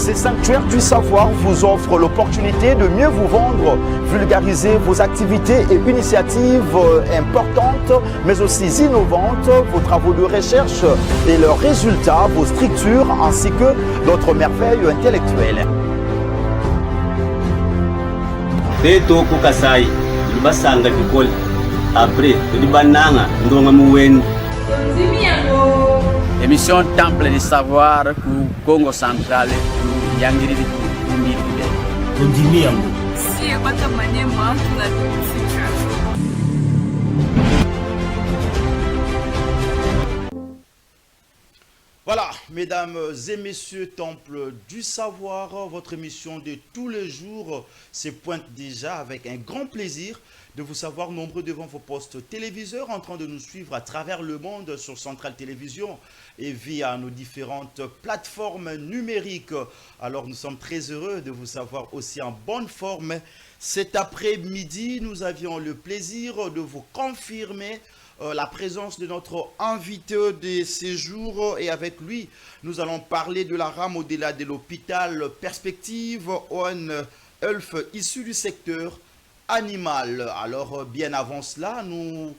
Ces sanctuaires du savoir vous offrent l'opportunité de mieux vous vendre, vulgariser vos activités et initiatives importantes, mais aussi innovantes, vos travaux de recherche et leurs résultats, vos structures, ainsi que d'autres merveilles intellectuelles. Beto Kukasai, Lubasanga Dukol, après, Libananga, Ndonga Mouen. Émission Temple du Savoir pour Congo Central, pour Yangiri Kondimiango. Si apata manema tunafika. Voilà, mesdames et messieurs, Temple du Savoir, votre émission de tous les jours se pointe déjà avec un grand plaisir de vous savoir nombreux devant vos postes téléviseurs en train de nous suivre à travers le monde sur Centrale Télévision et via nos différentes plateformes numériques. Alors nous sommes très heureux de vous savoir aussi en bonne forme. Cet après-midi, nous avions le plaisir de vous confirmer la présence de notre invité de séjour et avec lui, nous allons parler de la rame au-delà de l'hôpital Perspective One Health issu du secteur animal. Alors bien avant cela, nous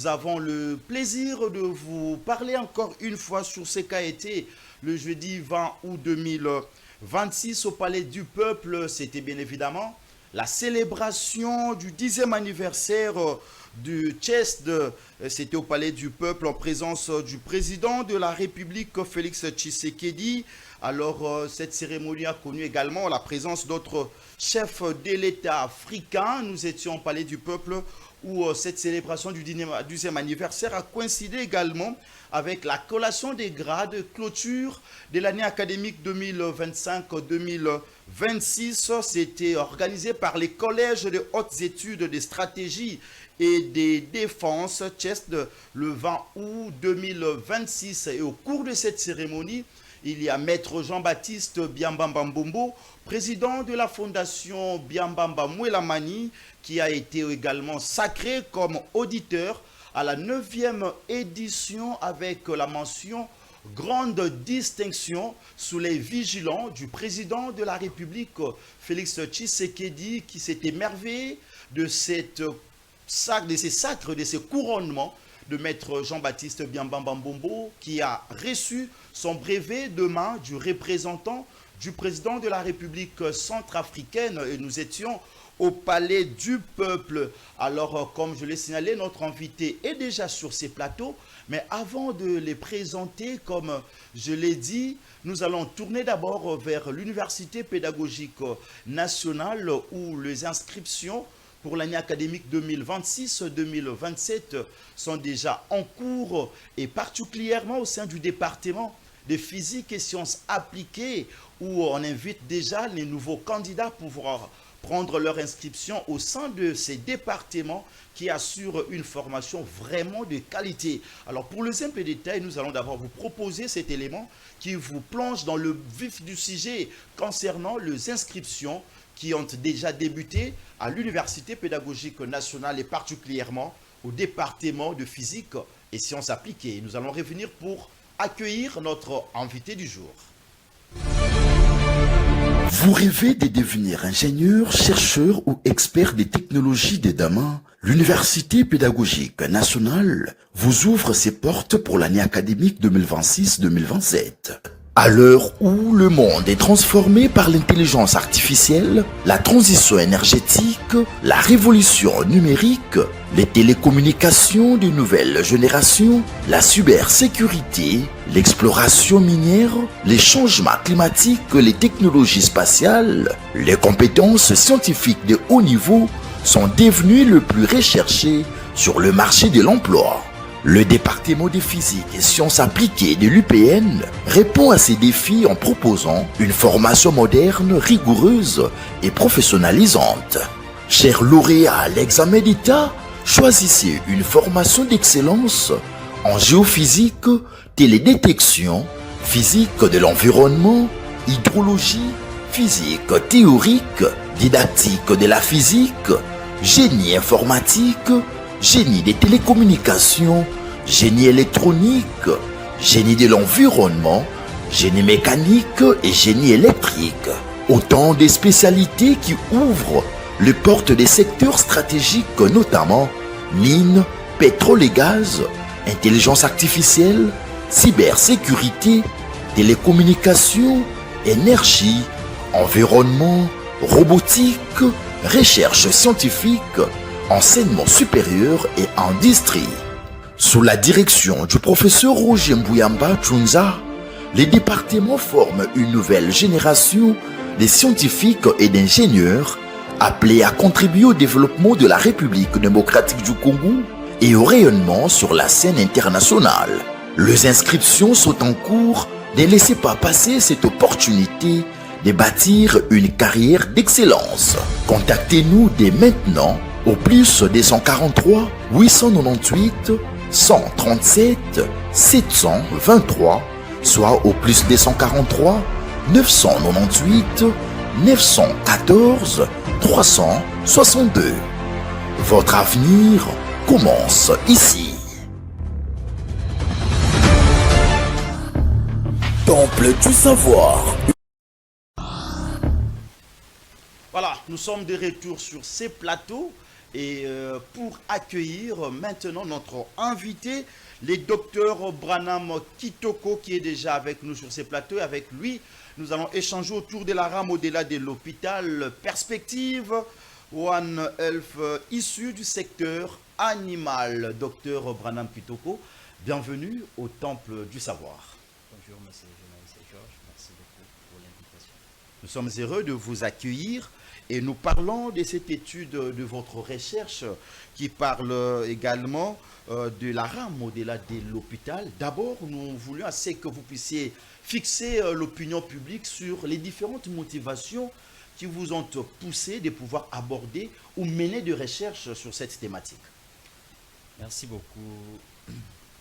avons le plaisir de vous parler encore une fois sur ce qu'a été le jeudi 20 août 2026 au Palais du Peuple. C'était bien évidemment la célébration du 10e anniversaire du CHESD, c'était au Palais du Peuple en présence du président de la République Félix Tshisekedi. Alors cette cérémonie a connu également la présence d'autres chefs de l'État africain. Nous étions au Palais du Peuple où cette célébration du 10e anniversaire a coïncidé également avec la collation des grades clôture de l'année académique 2025-2026. C'était organisé par les collèges de hautes études de stratégie et des défenses CHESD le 20 août 2026. Et au cours de cette cérémonie, il y a Maître Jean-Baptiste Biambamba Mbombo, président de la fondation Biambamba Mwelamani, qui a été également sacré comme auditeur à la 9e édition avec la mention grande distinction sous les vigilants du président de la République Félix Tshisekedi, qui s'est émerveillé de ces sacres, de ces couronnements de Maître Jean-Baptiste Biambamba Mbombo, qui a reçu son brevet de main du représentant du président de la République centrafricaine. Et nous étions au Palais du Peuple. Alors, comme je l'ai signalé, notre invité est déjà sur ces plateaux. Mais avant de les présenter, comme je l'ai dit, nous allons tourner d'abord vers l'Université pédagogique nationale où les inscriptions pour l'année académique 2026-2027 sont déjà en cours et particulièrement au sein du département de physique et sciences appliquées où on invite déjà les nouveaux candidats pour pouvoir prendre leur inscription au sein de ces départements qui assurent une formation vraiment de qualité. Alors pour le simple détail, nous allons d'abord vous proposer cet élément qui vous plonge dans le vif du sujet concernant les inscriptions qui ont déjà débuté à l'Université pédagogique nationale et particulièrement au département de physique et sciences appliquées. Nous allons revenir pour accueillir notre invité du jour. Vous rêvez de devenir ingénieur, chercheur ou expert des technologies de demain? L'Université pédagogique nationale vous ouvre ses portes pour l'année académique 2026-2027. À l'heure où le monde est transformé par l'intelligence artificielle, la transition énergétique, la révolution numérique, les télécommunications de nouvelle génération, la cybersécurité, l'exploration minière, les changements climatiques, les technologies spatiales, les compétences scientifiques de haut niveau sont devenues les plus recherchées sur le marché de l'emploi. Le département de physique et sciences appliquées de l'UPN répond à ces défis en proposant une formation moderne, rigoureuse et professionnalisante. Chers lauréats à l'examen d'État, choisissez une formation d'excellence en géophysique, télédétection, physique de l'environnement, hydrologie, physique théorique, didactique de la physique, génie informatique, génie des télécommunications, génie électronique, génie de l'environnement, génie mécanique et génie électrique. Autant de spécialités qui ouvrent les portes des secteurs stratégiques, notamment mines, pétrole et gaz, intelligence artificielle, cybersécurité, télécommunications, énergie, environnement, robotique, recherche scientifique, enseignement supérieur et industrie. Sous la direction du professeur Roger Mbouyamba Tchounza, les départements forment une nouvelle génération de scientifiques et d'ingénieurs appelés à contribuer au développement de la République démocratique du Congo et au rayonnement sur la scène internationale. Les inscriptions sont en cours. Ne laissez pas passer cette opportunité de bâtir une carrière d'excellence. Contactez-nous dès maintenant au plus 243 898 137 723, soit au plus 243 998 914 362. Votre avenir commence ici. Temple du savoir. Voilà, nous sommes de retour sur ces plateaux et pour accueillir maintenant notre invité, le docteur Branham Kitoko, qui est déjà avec nous sur ces plateaux. Avec lui, nous allons échanger autour de la rame au-delà de l'hôpital, perspective One Health issue du secteur animal. Docteur Branham Kitoko, bienvenue au Temple du Savoir. Bonjour, monsieur le journaliste Georges, merci beaucoup pour l'invitation. Nous sommes heureux de vous accueillir et nous parlons de cette étude de votre recherche qui parle également de la rame au-delà de l'hôpital. D'abord, nous voulions assez que vous puissiez fixer l'opinion publique sur les différentes motivations qui vous ont poussé de pouvoir aborder ou mener des recherches sur cette thématique. Merci beaucoup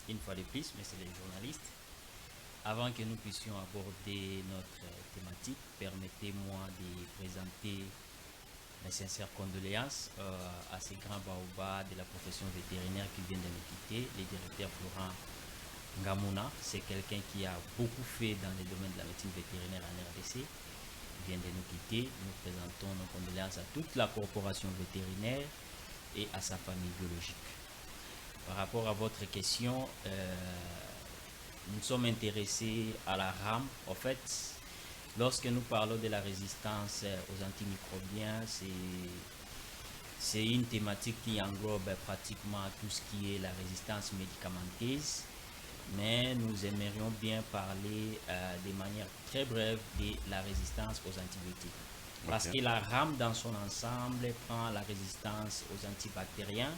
une fois de plus, messieurs les journalistes. Avant que nous puissions aborder notre thématique, permettez-moi de présenter mes sincères condoléances à ces grands baobas de la profession vétérinaire qui viennent de nous quitter. Le directeur Florent Ngamuna, c'est quelqu'un qui a beaucoup fait dans le domaine de la médecine vétérinaire en RDC. Il vient de nous quitter. Nous présentons nos condoléances à toute la corporation vétérinaire et à sa famille biologique. Par rapport à votre question, nous sommes intéressés à la rame. En fait, lorsque nous parlons de la résistance aux antimicrobiens, c'est une thématique qui englobe pratiquement tout ce qui est la résistance médicamenteuse. Mais nous aimerions bien parler de manière très brève de la résistance aux antibiotiques. Parce que la rame dans son ensemble prend la résistance aux antibactériens,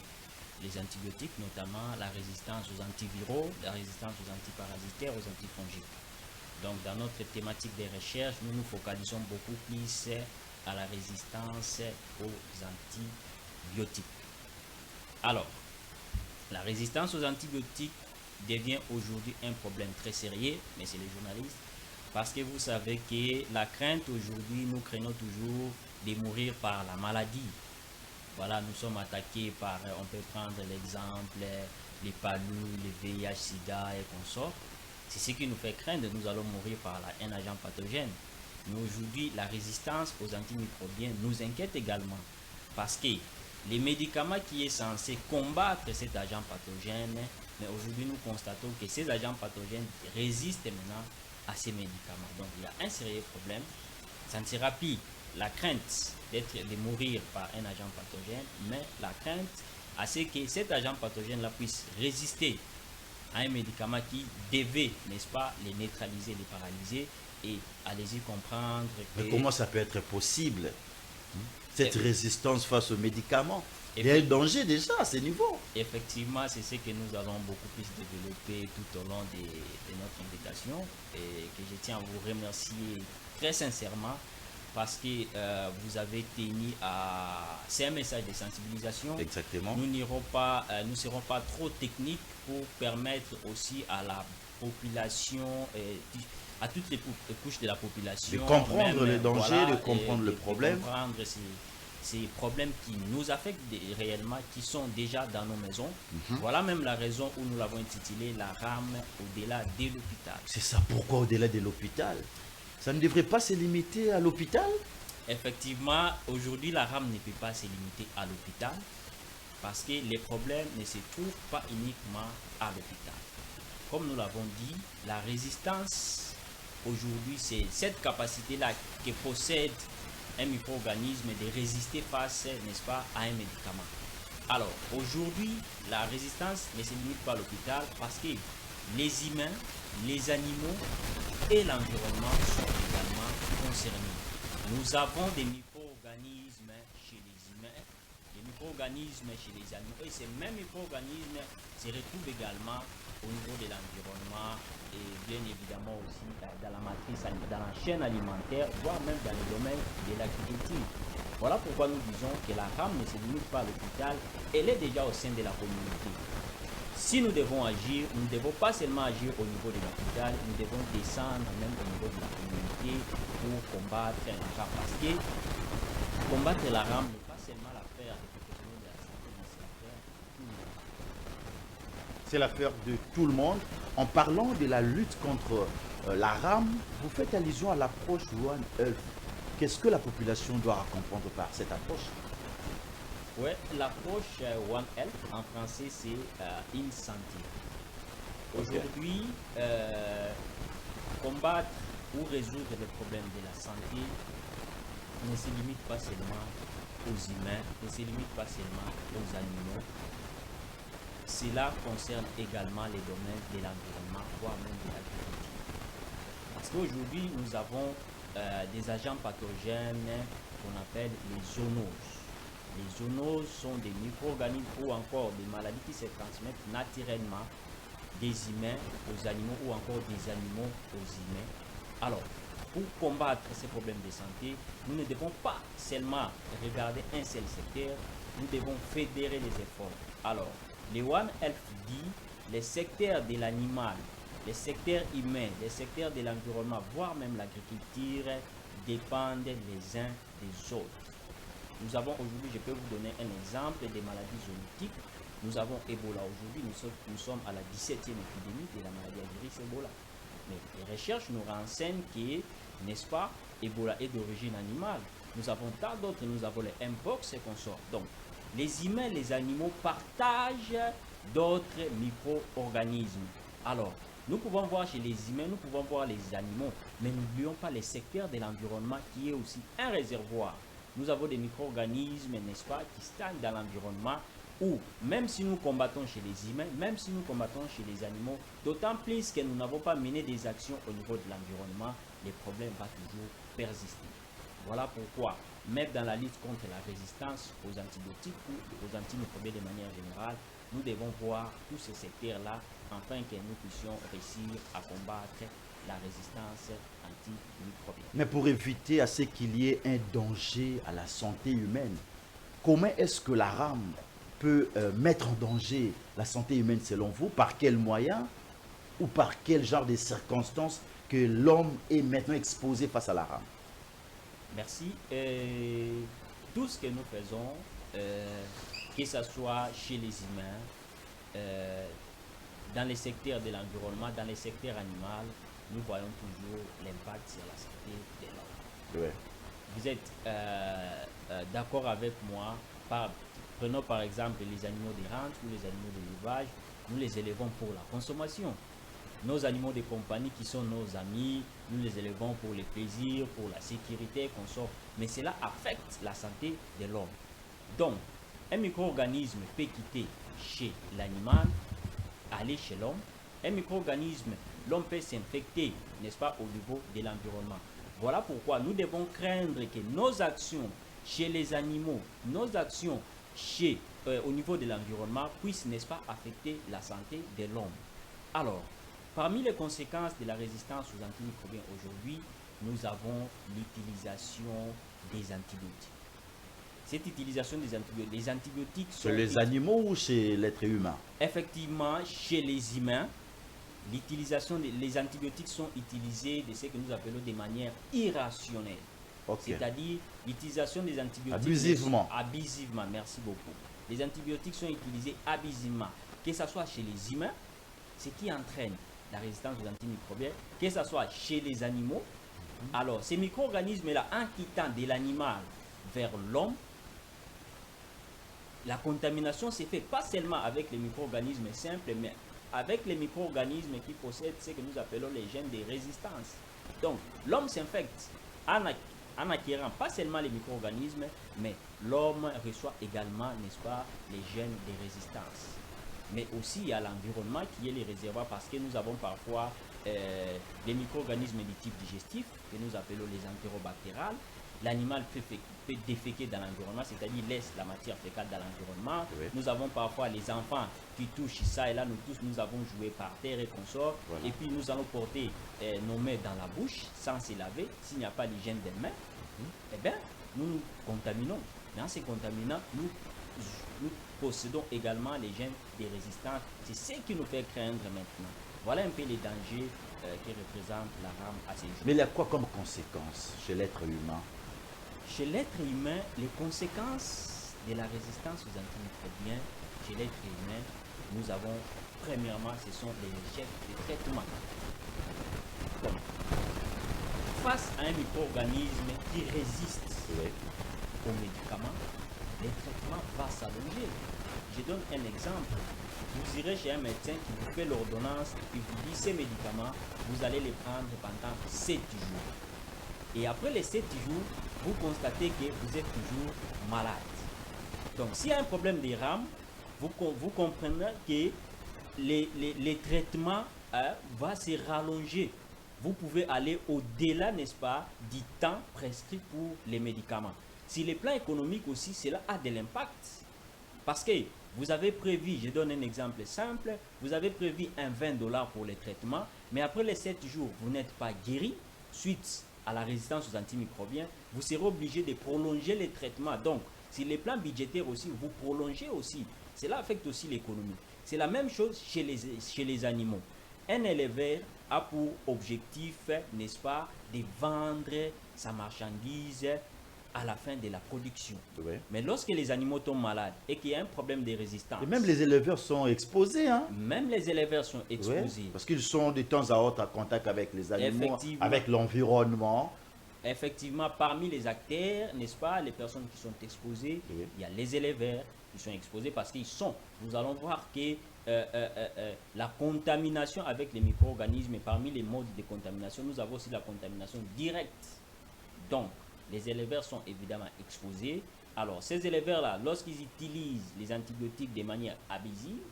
les antibiotiques, notamment la résistance aux antiviraux, la résistance aux antiparasitaires, aux antifongiques. Donc, dans notre thématique de recherche, nous nous focalisons beaucoup plus à la résistance aux antibiotiques. Alors, la résistance aux antibiotiques devient aujourd'hui un problème très sérieux, messieurs les journalistes, parce que vous savez que la crainte aujourd'hui, nous craignons toujours de mourir par la maladie. Voilà, nous sommes attaqués par, on peut prendre l'exemple, les palus, les VIH, SIDA et consorts. C'est ce qui nous fait craindre, nous allons mourir par un agent pathogène. Mais aujourd'hui, la résistance aux antimicrobiens nous inquiète également, parce que les médicaments qui sont censés combattre cet agent pathogène, mais aujourd'hui nous constatons que ces agents pathogènes résistent maintenant à ces médicaments. Donc il y a un sérieux problème. Ça ne sera plus la crainte de mourir par un agent pathogène, mais la crainte à ce que cet agent pathogène-là puisse résister à un médicament qui devait, n'est-ce pas, les neutraliser, les paralyser, et allez-y comprendre que... Mais comment ça peut être possible, cette résistance face aux médicaments? Il y a un danger déjà à ce niveau. Effectivement, c'est ce que nous allons beaucoup plus développer tout au long de notre invitation, et que je tiens à vous remercier très sincèrement parce que vous avez tenu à... C'est un message de sensibilisation. Exactement. Nous ne serons pas trop techniques pour permettre aussi à la population, à toutes les couches de la population, de comprendre même, les dangers, voilà, de comprendre le problème. De comprendre ces problèmes qui nous affectent réellement, qui sont déjà dans nos maisons. Voilà même la raison où nous l'avons intitulé la rame au-delà de l'hôpital. C'est ça, pourquoi au-delà de l'hôpital? Ça ne devrait pas se limiter à l'hôpital? Effectivement, aujourd'hui, la rame ne peut pas se limiter à l'hôpital parce que les problèmes ne se trouvent pas uniquement à l'hôpital. Comme nous l'avons dit, la résistance, aujourd'hui, c'est cette capacité-là que possède un micro-organisme de résister face, n'est-ce pas, à un médicament. Alors, aujourd'hui, la résistance ne se limite pas à l'hôpital parce que les humains, les animaux et l'environnement sont également concernés. Nous avons des micro-organismes chez les humains, des micro-organismes chez les animaux, et ces mêmes micro-organismes se retrouvent également au niveau de l'environnement et bien évidemment aussi dans la matrice, dans la chaîne alimentaire, voire même dans le domaine de l'agriculture. Voilà pourquoi nous disons que la rame ne se limite pas à l'hôpital, elle est déjà au sein de la communauté. Si nous devons agir, nous ne devons pas seulement agir au niveau de l'hôpital, nous devons descendre même au niveau de la communauté pour combattre la rame. Parce que combattre la rame n'est pas seulement l'affaire des professionnels de la santé, mais c'est l'affaire de tout le monde. C'est l'affaire de tout le monde. En parlant de la lutte contre la rame, vous faites allusion à l'approche One Health. Qu'est-ce que la population doit comprendre par cette approche? Oui, l'approche One Health, en français, c'est une santé. Aujourd'hui, combattre ou résoudre les problèmes de la santé ne se limite pas seulement aux humains, ne se limite pas seulement aux animaux. Cela concerne également les domaines de l'environnement, voire même de l'agriculture. Parce qu'aujourd'hui, nous avons des agents pathogènes qu'on appelle les zoonoses. Les zoonoses sont des micro-organismes ou encore des maladies qui se transmettent naturellement des humains aux animaux ou encore des animaux aux humains. Alors, pour combattre ces problèmes de santé, nous ne devons pas seulement regarder un seul secteur, nous devons fédérer les efforts. Alors, les One Health dit les secteurs de l'animal, les secteurs humains, les secteurs de l'environnement, voire même l'agriculture, dépendent les uns des autres. Nous avons aujourd'hui, je peux vous donner un exemple des maladies zoonotiques. Nous avons Ebola aujourd'hui, nous sommes à la 17e épidémie de la maladie à virus Ebola. Mais les recherches nous renseignent que, n'est-ce pas, Ebola est d'origine animale. Nous avons tant d'autres, nous avons les Mpox et consorts. Donc, les humains, les animaux partagent d'autres micro-organismes. Alors, nous pouvons voir chez les humains, nous pouvons voir les animaux, mais n'oublions pas les secteurs de l'environnement qui est aussi un réservoir. Nous avons des micro-organismes, n'est-ce pas, qui stagnent dans l'environnement, où même si nous combattons chez les humains, même si nous combattons chez les animaux, d'autant plus que nous n'avons pas mené des actions au niveau de l'environnement, les problèmes vont toujours persister. Voilà pourquoi, même dans la lutte contre la résistance aux antibiotiques ou aux antimicrobiens de manière générale, nous devons voir tous ces secteurs-là afin que nous puissions réussir à combattre la résistance antimicrobienne. Mais pour éviter à ce qu'il y ait un danger à la santé humaine, comment est-ce que la rame peut mettre en danger la santé humaine selon vous? Par quels moyens ou par quel genre de circonstances que l'homme est maintenant exposé face à la rame? Merci. Tout ce que nous faisons, que ce soit chez les humains, dans les secteurs de l'environnement, dans les secteurs animaux, nous voyons toujours l'impact sur la santé de l'homme. Ouais. Vous êtes d'accord avec moi? Prenons par exemple les animaux de rente ou les animaux d'élevage, nous les élevons pour la consommation. Nos animaux de compagnie qui sont nos amis, nous les élevons pour le plaisir, pour la sécurité, consorts. Mais cela affecte la santé de l'homme. Donc, un micro-organisme peut quitter chez l'animal, aller chez l'homme. Un micro-organisme, l'homme peut s'infecter, n'est-ce pas, au niveau de l'environnement. Voilà pourquoi nous devons craindre que nos actions chez les animaux, nos actions au niveau de l'environnement puissent, n'est-ce pas, affecter la santé de l'homme. Alors, parmi les conséquences de la résistance aux antimicrobiens aujourd'hui, nous avons l'utilisation des antibiotiques. Cette utilisation des antibiotiques, les antibiotiques sont... Chez les animaux ou chez l'être humain? Effectivement, chez les humains, l'utilisation des antibiotiques sont utilisés de ce que nous appelons de manière irrationnelle. Ok. C'est-à-dire l'utilisation des antibiotiques. Abusivement. Abusivement, merci beaucoup. Les antibiotiques sont utilisés abusivement, que ce soit chez les humains, ce qui entraîne la résistance aux antimicrobiens, que ce soit chez les animaux. Alors, ces micro-organismes-là, en quittant de l'animal vers l'homme, la contamination s'est faite pas seulement avec les micro-organismes simples, mais avec les micro-organismes qui possèdent ce que nous appelons les gènes de résistance. Donc, l'homme s'infecte en acquérant pas seulement les micro-organismes, mais l'homme reçoit également, n'est-ce pas, les gènes de résistance. Mais aussi, il y a l'environnement qui est les réservoirs parce que nous avons parfois des micro-organismes de type digestif que nous appelons les entérobactérales. L'animal peut déféquer dans l'environnement, c'est-à-dire laisse la matière fécale dans l'environnement. Oui. Nous avons parfois les enfants qui touchent ça et là, nous tous, nous avons joué par terre et consorts. Voilà. Et puis, nous allons porter nos mains dans la bouche sans se laver. S'il n'y a pas l'hygiène des mains, eh bien, nous nous contaminons. Dans ces contaminants, nous possédons également les gènes de résistance. C'est ce qui nous fait craindre maintenant. Voilà un peu les dangers qui représentent la rame à ces jours. Mais il y a quoi comme conséquence chez l'être humain? Chez l'être humain, les conséquences de la résistance aux antimicrobiens, chez l'être humain, nous avons, premièrement, ce sont les échecs de traitement. Donc, face à un micro-organisme qui résiste aux médicaments, le traitement va s'allonger. Je donne un exemple. Vous irez chez un médecin qui vous fait l'ordonnance et vous dit ces médicaments, vous allez les prendre pendant 7 jours. Et après les 7 jours, vous constatez que vous êtes toujours malade. Donc, s'il y a un problème des rames, vous comprenez que les traitements vont se rallonger. Vous pouvez aller au-delà, n'est-ce pas, du temps prescrit pour les médicaments. Sur les plans économiques aussi, cela a de l'impact. Parce que vous avez prévu, je donne un exemple simple, vous avez prévu un $20 pour les traitements, mais après les 7 jours, vous n'êtes pas guéri suite à la résistance aux antimicrobiens, vous serez obligé de prolonger les traitements. Donc, sur les plans budgétaires aussi, vous prolongez aussi. Cela affecte aussi l'économie. C'est la même chose chez les animaux. Un éleveur a pour objectif, n'est-ce pas, de vendre sa marchandise à la fin de la production. Oui. Mais lorsque les animaux tombent malades et qu'il y a un problème de résistance, Et même les éleveurs sont exposés, hein? même les éleveurs sont exposés. Ouais, parce qu'ils sont de temps à autre en contact avec les animaux, Effectivement. avec l'environnement. Effectivement, parmi les acteurs, n'est-ce pas, les personnes qui sont exposées, Oui. il y a les éleveurs qui sont exposés parce qu'ils sont. Nous allons voir que la contamination avec les micro-organismes, et parmi les modes de contamination, nous avons aussi la contamination directe. Donc, les éleveurs sont évidemment exposés. Alors, ces éleveurs-là, lorsqu'ils utilisent les antibiotiques de manière abusive,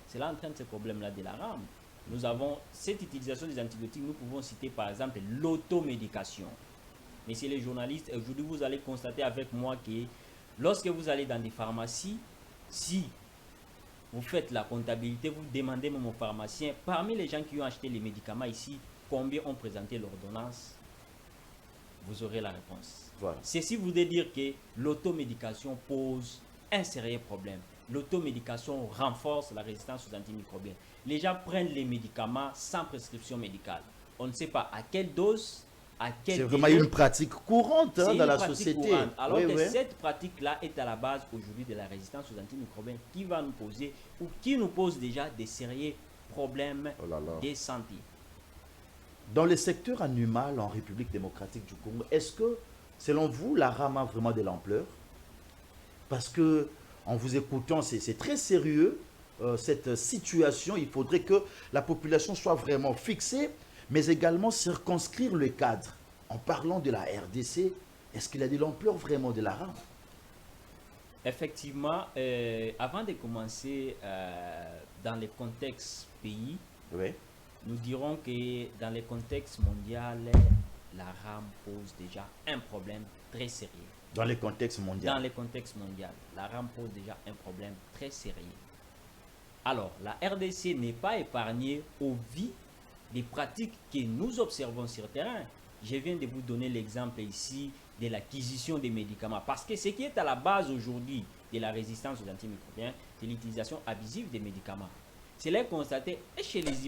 cela entraîne ce problème-là de la rame. Nous avons cette utilisation des antibiotiques, nous pouvons citer par exemple l'automédication. Messieurs les journalistes, aujourd'hui vous allez constater avec moi que lorsque vous allez dans des pharmacies, si vous faites la comptabilité, vous demandez même au pharmacien, parmi les gens qui ont acheté les médicaments ici, combien ont présenté l'ordonnance, vous aurez la réponse. Voilà. Ceci voudrait dire que l'automédication pose un sérieux problème. L'automédication renforce la résistance aux antimicrobiens. Les gens prennent les médicaments sans prescription médicale. On ne sait pas à quelle dose, à quelle C'est vraiment délai. une pratique courante, hein, C'est dans une la pratique société. courante. Alors Oui, que oui. cette pratique-là est à la base aujourd'hui de la résistance aux antimicrobiens qui va nous poser ou qui nous pose déjà des sérieux problèmes Oh là là. de santé. Dans le secteur animal en République démocratique du Congo, est-ce que, selon vous, la rame a vraiment de l'ampleur? Parce que, en vous écoutant, c'est très sérieux, cette situation. Il faudrait que la population soit vraiment fixée, mais également circonscrire le cadre. En parlant de la RDC, est-ce qu'il a de l'ampleur vraiment de la rame? Effectivement, avant de commencer dans les contextes pays, Oui. nous dirons que dans le contexte mondial, la rame pose déjà un problème très sérieux. Dans le contexte mondial. Dans le contexte mondial, la rame pose déjà un problème très sérieux. Alors, la RDC n'est pas épargnée au vu des pratiques que nous observons sur le terrain. Je viens de vous donner l'exemple ici de l'acquisition des médicaments. Parce que ce qui est à la base aujourd'hui de la résistance aux antimicrobiens, c'est l'utilisation abusive des médicaments. C'est là constaté chez les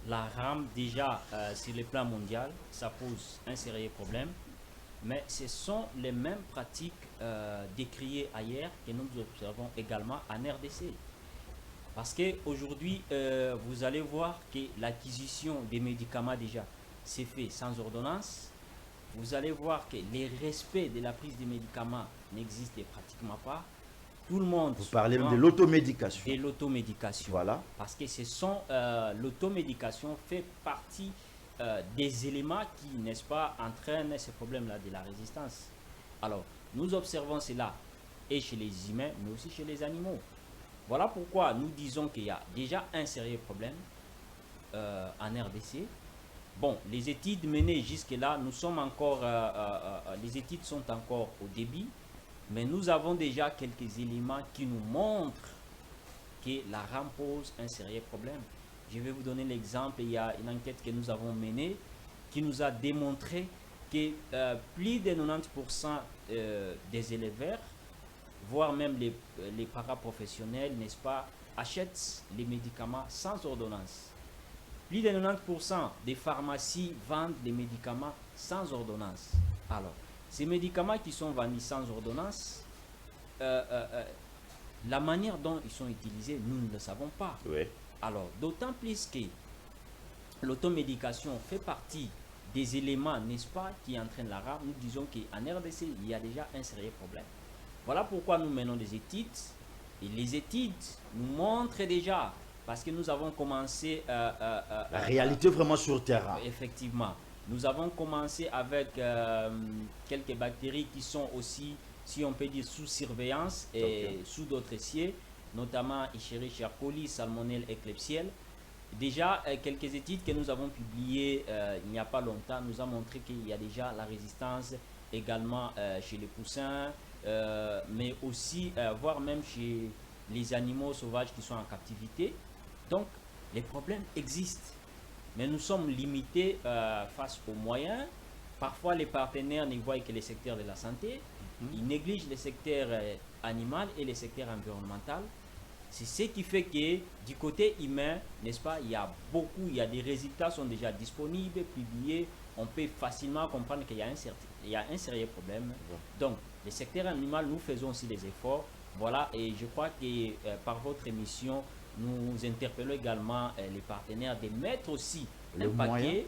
La rame, déjà, sur le plan mondial, ça pose un sérieux problème. Mais ce sont les mêmes pratiques décriées ailleurs que nous observons également en RDC. Parce qu'aujourd'hui, vous allez voir que l'acquisition des médicaments déjà c'est fait sans ordonnance. Vous allez voir que les respects de la prise des médicaments n'existent pratiquement pas. Tout le monde... Vous parlez de l'automédication. De l'automédication. Voilà. Parce que l'automédication fait partie des éléments qui, n'est-ce pas, entraînent ces problèmes-là de la résistance. Alors, nous observons cela et chez les humains, mais aussi chez les animaux. Voilà pourquoi nous disons qu'il y a déjà un sérieux problème en RDC. Bon, les études menées jusque-là, nous sommes encore, les études sont encore au début, mais nous avons déjà quelques éléments qui nous montrent que la rame pose un sérieux problème. Je vais vous donner l'exemple, il y a une enquête que nous avons menée qui nous a démontré que plus de 90% des éleveurs, voire même les paraprofessionnels, n'est-ce pas, achètent les médicaments sans ordonnance. Plus de 90% des pharmacies vendent des médicaments sans ordonnance. Alors, ces médicaments qui sont vendus sans ordonnance, la manière dont ils sont utilisés, nous ne le savons pas. Oui. Alors, d'autant plus que l'automédication fait partie des éléments, n'est-ce pas, qui entraînent la rame, nous disons qu'en RDC, il y a déjà un sérieux problème. Voilà pourquoi nous menons des études. Et les études nous montrent déjà, parce que nous avons commencé... la réalité vraiment sur le terrain. Effectivement. Nous avons commencé avec quelques bactéries qui sont aussi, si on peut dire, sous surveillance et sous d'autres sièges, notamment Escherichia coli, Salmonelle et Klebsiella. Déjà, quelques études que nous avons publiées il n'y a pas longtemps nous ont montré qu'il y a déjà la résistance également chez les poussins, mais aussi, voire même chez les animaux sauvages qui sont en captivité. Donc, les problèmes existent, mais nous sommes limités face aux moyens. Parfois, les partenaires ne voient que les secteurs de la santé. Ils négligent les secteurs animal et les secteurs environnemental. C'est ce qui fait que du côté humain, n'est-ce pas, il y a des résultats qui sont déjà disponibles, publiés. On peut facilement comprendre qu'il y a un sérieux problème. Donc, le secteur animal, nous faisons aussi des efforts. Voilà, et je crois que par votre émission, nous interpellons également les partenaires de mettre aussi les moyens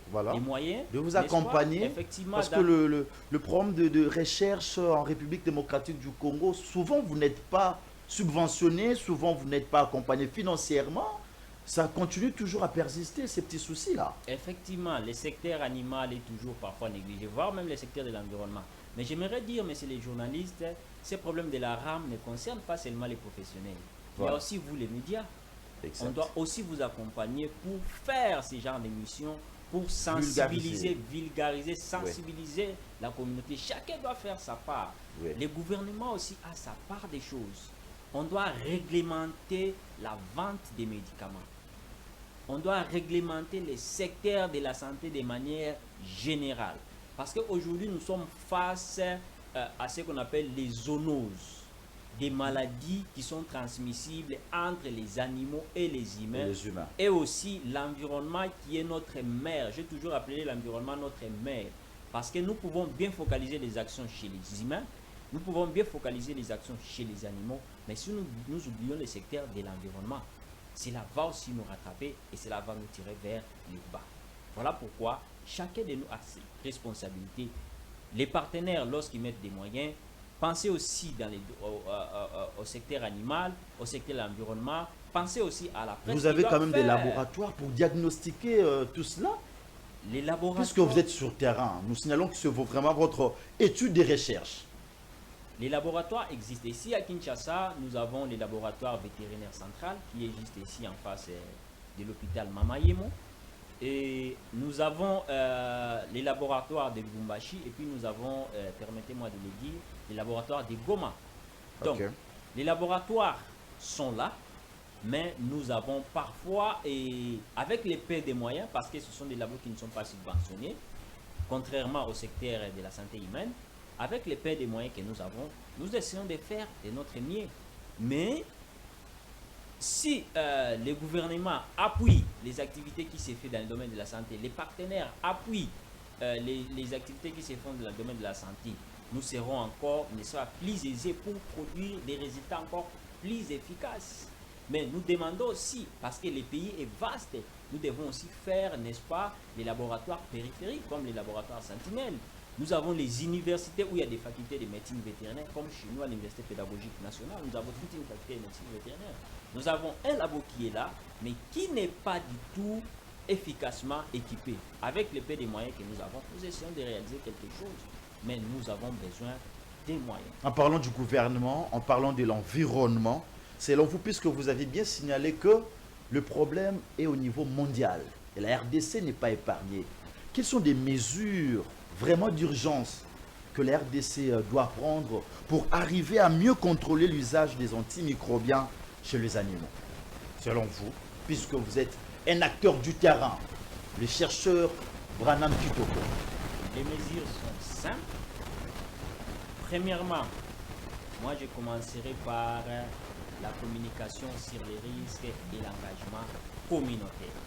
de vous accompagner. Effectivement, parce que le programme de recherche en République démocratique du Congo, souvent vous n'êtes pas subventionné, souvent vous n'êtes pas accompagné financièrement. Ça continue toujours à persister, ces petits soucis-là. Effectivement, le secteur animal est toujours parfois négligé, voire même le secteur de l'environnement. Mais j'aimerais dire, messieurs les journalistes, ces problèmes de la rame ne concernent pas seulement les professionnels. Il y a aussi vous, les médias. Exact. On doit aussi vous accompagner pour faire ce genre d'émissions, pour sensibiliser, vulgariser, sensibiliser la communauté. Chacun doit faire sa part. Le gouvernement aussi a sa part des choses. On doit réglementer la vente des médicaments. On doit réglementer les secteurs de la santé de manière générale. Parce qu'aujourd'hui, nous sommes face à ce qu'on appelle les zoonoses, des maladies qui sont transmissibles entre les animaux et les humains. Et aussi l'environnement qui est notre mère. J'ai toujours appelé l'environnement notre mère. Parce que nous pouvons bien focaliser les actions chez les humains, nous pouvons bien focaliser les actions chez les animaux, mais si nous oublions le secteur de l'environnement, cela va aussi nous rattraper et cela va nous tirer vers le bas. Voilà pourquoi chacun de nous a ses responsabilités. Les partenaires, lorsqu'ils mettent des moyens, pensez aussi au secteur animal, au secteur de l'environnement, pensez aussi à la presse. Vous avez quand même des laboratoires pour diagnostiquer tout cela? Les laboratoires... Puisque vous êtes sur terrain, nous signalons que c'est vraiment votre étude de recherche. Les laboratoires existent. Ici à Kinshasa, nous avons les laboratoires vétérinaires central qui est juste ici en face de l'hôpital Mamayemo. Et nous avons les laboratoires de Lubumbashi et puis nous avons, permettez-moi de le dire, les laboratoires de Goma. Donc, les laboratoires sont là, mais nous avons parfois, et avec les peu des moyens, parce que ce sont des labos qui ne sont pas subventionnés, contrairement au secteur de la santé humaine, avec les peu des moyens que nous avons, nous essayons de faire de notre mieux. Mais si le gouvernement appuie les activités qui se font dans le domaine de la santé, les partenaires appuient les activités qui se font dans le domaine de la santé, nous serons encore, n'est-ce pas, plus aisés pour produire des résultats encore plus efficaces. Mais nous demandons aussi, parce que le pays est vaste, nous devons aussi faire, n'est-ce pas, les laboratoires périphériques, comme les laboratoires Sentinelle. Nous avons les universités où il y a des facultés de médecine vétérinaire, comme chez nous à l'Université pédagogique nationale, nous avons toute une faculté de médecine vétérinaire. Nous avons un labo qui est là, mais qui n'est pas du tout efficacement équipé. Avec le peu de moyens que nous avons, nous essayons de réaliser quelque chose, mais nous avons besoin des moyens. En parlant du gouvernement, en parlant de l'environnement, selon vous, puisque vous avez bien signalé que le problème est au niveau mondial et la RDC n'est pas épargnée, quelles sont des mesures vraiment d'urgence que la RDC doit prendre pour arriver à mieux contrôler l'usage des antimicrobiens chez les animaux? Selon vous, puisque vous êtes un acteur du terrain, le chercheur Branham Kitoko. Les mesures sont simples. Premièrement, moi je commencerai par la communication sur les risques et l'engagement communautaire.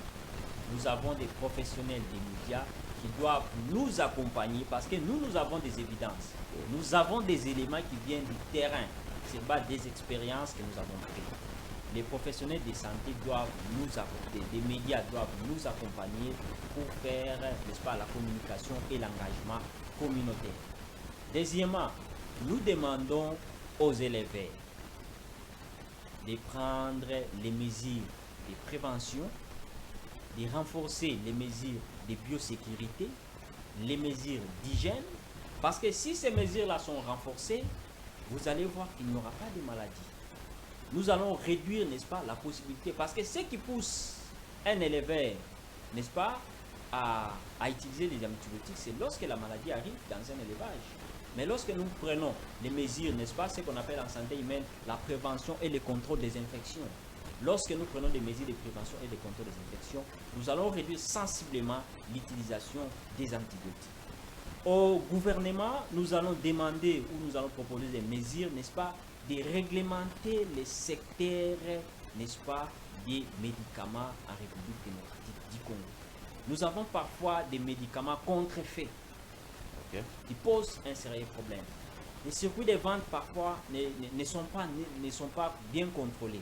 Nous avons des professionnels des médias qui doivent nous accompagner parce que nous avons des évidences. Nous avons des éléments qui viennent du terrain, sur base des expériences que nous avons prises. Les professionnels de santé doivent nous apporter, les médias doivent nous accompagner pour faire, n'est-ce pas, la communication et l'engagement communautaire. Deuxièmement, nous demandons aux éleveurs de prendre les mesures de prévention, de renforcer les mesures de biosécurité, les mesures d'hygiène, parce que si ces mesures-là sont renforcées, vous allez voir qu'il n'y aura pas de maladie. Nous allons réduire, n'est-ce pas, la possibilité, parce que ce qui pousse un éleveur, n'est-ce pas, à utiliser des antibiotiques, c'est lorsque la maladie arrive dans un élevage. Mais lorsque nous prenons les mesures, n'est-ce pas, ce qu'on appelle en santé humaine la prévention et le contrôle des infections, lorsque nous prenons des mesures de prévention et de contrôle des infections, nous allons réduire sensiblement l'utilisation des antibiotiques. Au gouvernement, nous allons demander ou nous allons proposer des mesures, n'est-ce pas, de réglementer les secteurs, n'est-ce pas, des médicaments en République démocratique du Congo. Nous avons parfois des médicaments contrefaits qui posent un sérieux problème. Les circuits de vente parfois ne sont pas bien contrôlés.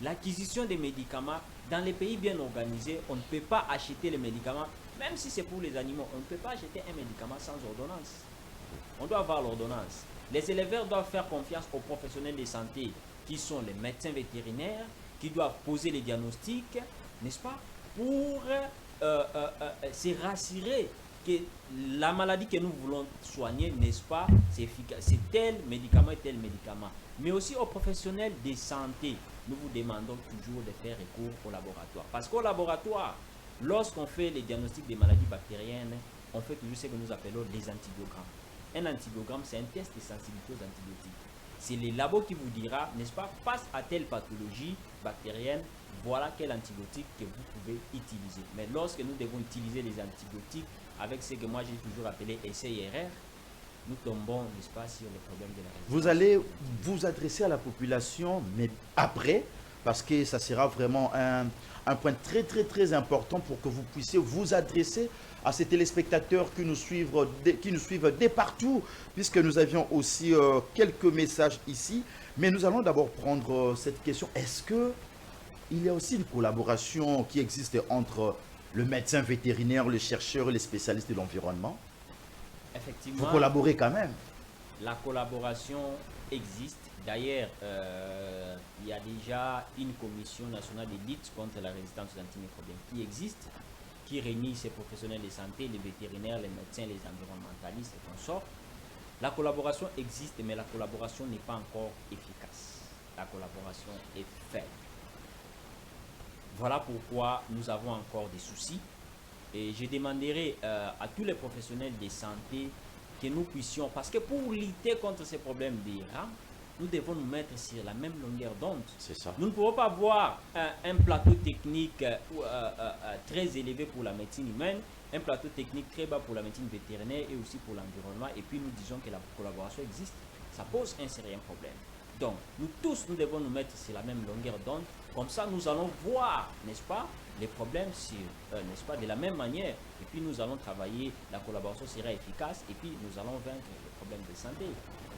L'acquisition des médicaments, dans les pays bien organisés, on ne peut pas acheter les médicaments, même si c'est pour les animaux, on ne peut pas acheter un médicament sans ordonnance. On doit avoir l'ordonnance. Les éleveurs doivent faire confiance aux professionnels de santé, qui sont les médecins vétérinaires, qui doivent poser les diagnostics, n'est-ce pas, pour se rassurer que la maladie que nous voulons soigner, n'est-ce pas, c'est efficace, c'est tel médicament et tel médicament. Mais aussi aux professionnels de santé, nous vous demandons toujours de faire recours au laboratoire. Parce qu'au laboratoire, lorsqu'on fait les diagnostics des maladies bactériennes, on fait toujours ce que nous appelons les antibiogrammes. Un antibiogramme, c'est un test de sensibilité aux antibiotiques. C'est le labo qui vous dira, n'est-ce pas, face à telle pathologie bactérienne, voilà quel antibiotique que vous pouvez utiliser. Mais lorsque nous devons utiliser les antibiotiques avec ce que moi j'ai toujours appelé essai-erreur, nous tombons, n'est-ce pas, sur les problèmes de la résistance. Vous allez vous adresser à la population, mais après, parce que ça sera vraiment un point très important pour que vous puissiez vous adresser à ces téléspectateurs qui nous suivent de partout, puisque nous avions aussi quelques messages ici. Mais nous allons d'abord prendre cette question. Est-ce qu'il y a aussi une collaboration qui existe entre le médecin vétérinaire, le chercheur et les spécialistes de l'environnement? Effectivement, vous collaborez quand même. La collaboration existe. D'ailleurs, il y a déjà une commission nationale de lutte contre la résistance aux antimicrobiens qui existe, qui réunit ces professionnels de santé, les vétérinaires, les médecins, les environnementalistes et consorts. La collaboration existe, mais la collaboration n'est pas encore efficace. La collaboration est faible. Voilà pourquoi nous avons encore des soucis. Et je demanderai à tous les professionnels de santé que nous puissions, parce que pour lutter contre ces problèmes des rats, nous devons nous mettre sur la même longueur d'onde. C'est ça. Nous ne pouvons pas avoir un plateau technique très élevé pour la médecine humaine, un plateau technique très bas pour la médecine vétérinaire et aussi pour l'environnement, et puis nous disons que la collaboration existe. Ça pose un sérieux problème. Donc, nous tous, nous devons nous mettre sur la même longueur d'onde. Comme ça, nous allons voir, n'est-ce pas, les problèmes n'est-ce pas, de la même manière. Et puis, nous allons travailler, la collaboration sera efficace et puis nous allons vaincre les problèmes de santé.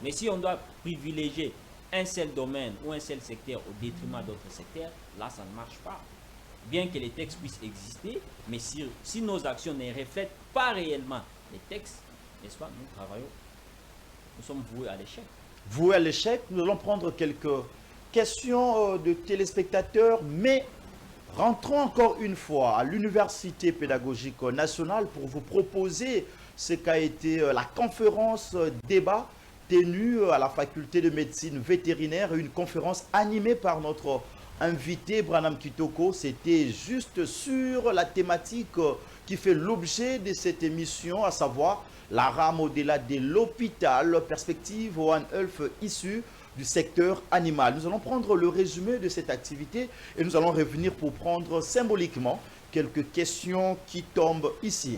Mais si on doit privilégier un seul domaine ou un seul secteur au détriment d'autres secteurs, là, ça ne marche pas. Bien que les textes puissent exister, mais si nos actions ne reflètent pas réellement les textes, n'est-ce pas, nous sommes voués à l'échec. Voués à l'échec, nous allons prendre quelques questions de téléspectateurs, mais rentrons encore une fois à l'Université pédagogique nationale pour vous proposer ce qu'a été la conférence débat tenue à la faculté de médecine vétérinaire, une conférence animée par notre invité Branham Kitoko. C'était juste sur la thématique qui fait l'objet de cette émission, à savoir la rame au-delà de l'hôpital, perspective One Health issue du secteur animal. Nous allons prendre le résumé de cette activité et nous allons revenir pour prendre symboliquement quelques questions qui tombent ici.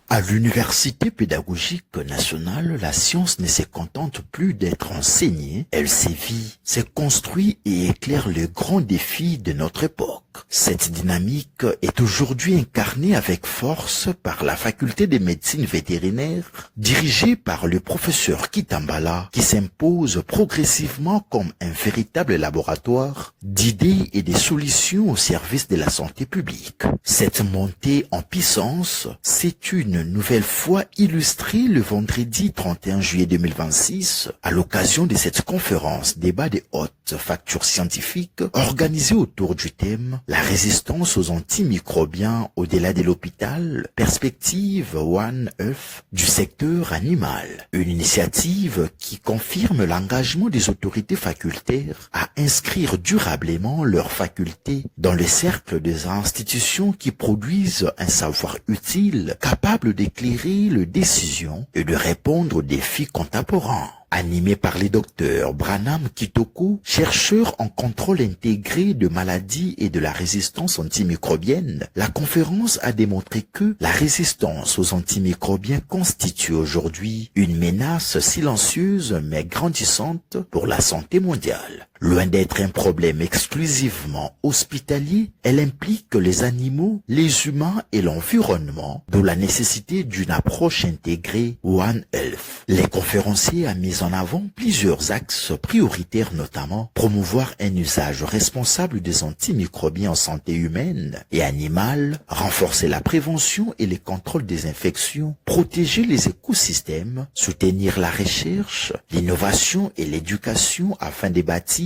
À l'Université pédagogique nationale, la science ne se contente plus d'être enseignée, elle sévit, se construit et éclaire les grands défis de notre époque. Cette dynamique est aujourd'hui incarnée avec force par la faculté de médecine vétérinaire, dirigée par le professeur Kitambala, qui s'impose progressivement comme un véritable laboratoire d'idées et de solutions au service de la santé publique. Cette montée en puissance, c'est une nouvelle fois illustrée le vendredi 31 juillet 2026 à l'occasion de cette conférence débat de haute facture scientifique organisée autour du thème la résistance aux antimicrobiens au-delà de l'hôpital, perspective One Health du secteur animal. Une initiative qui confirme l'engagement des autorités facultaires à inscrire durablement leurs facultés dans le cercle des institutions qui produisent un savoir utile capable d'éclairer les décisions et de répondre aux défis contemporains. Animé par les docteurs Branham Kitoko, chercheur en contrôle intégré de maladies et de la résistance antimicrobienne, la conférence a démontré que la résistance aux antimicrobiens constitue aujourd'hui une menace silencieuse mais grandissante pour la santé mondiale. Loin d'être un problème exclusivement hospitalier, elle implique les animaux, les humains et l'environnement, d'où la nécessité d'une approche intégrée One Health. Les conférenciers ont mis en avant plusieurs axes prioritaires, notamment promouvoir un usage responsable des antimicrobiens en santé humaine et animale, renforcer la prévention et le contrôle des infections, protéger les écosystèmes, soutenir la recherche, l'innovation et l'éducation afin de bâtir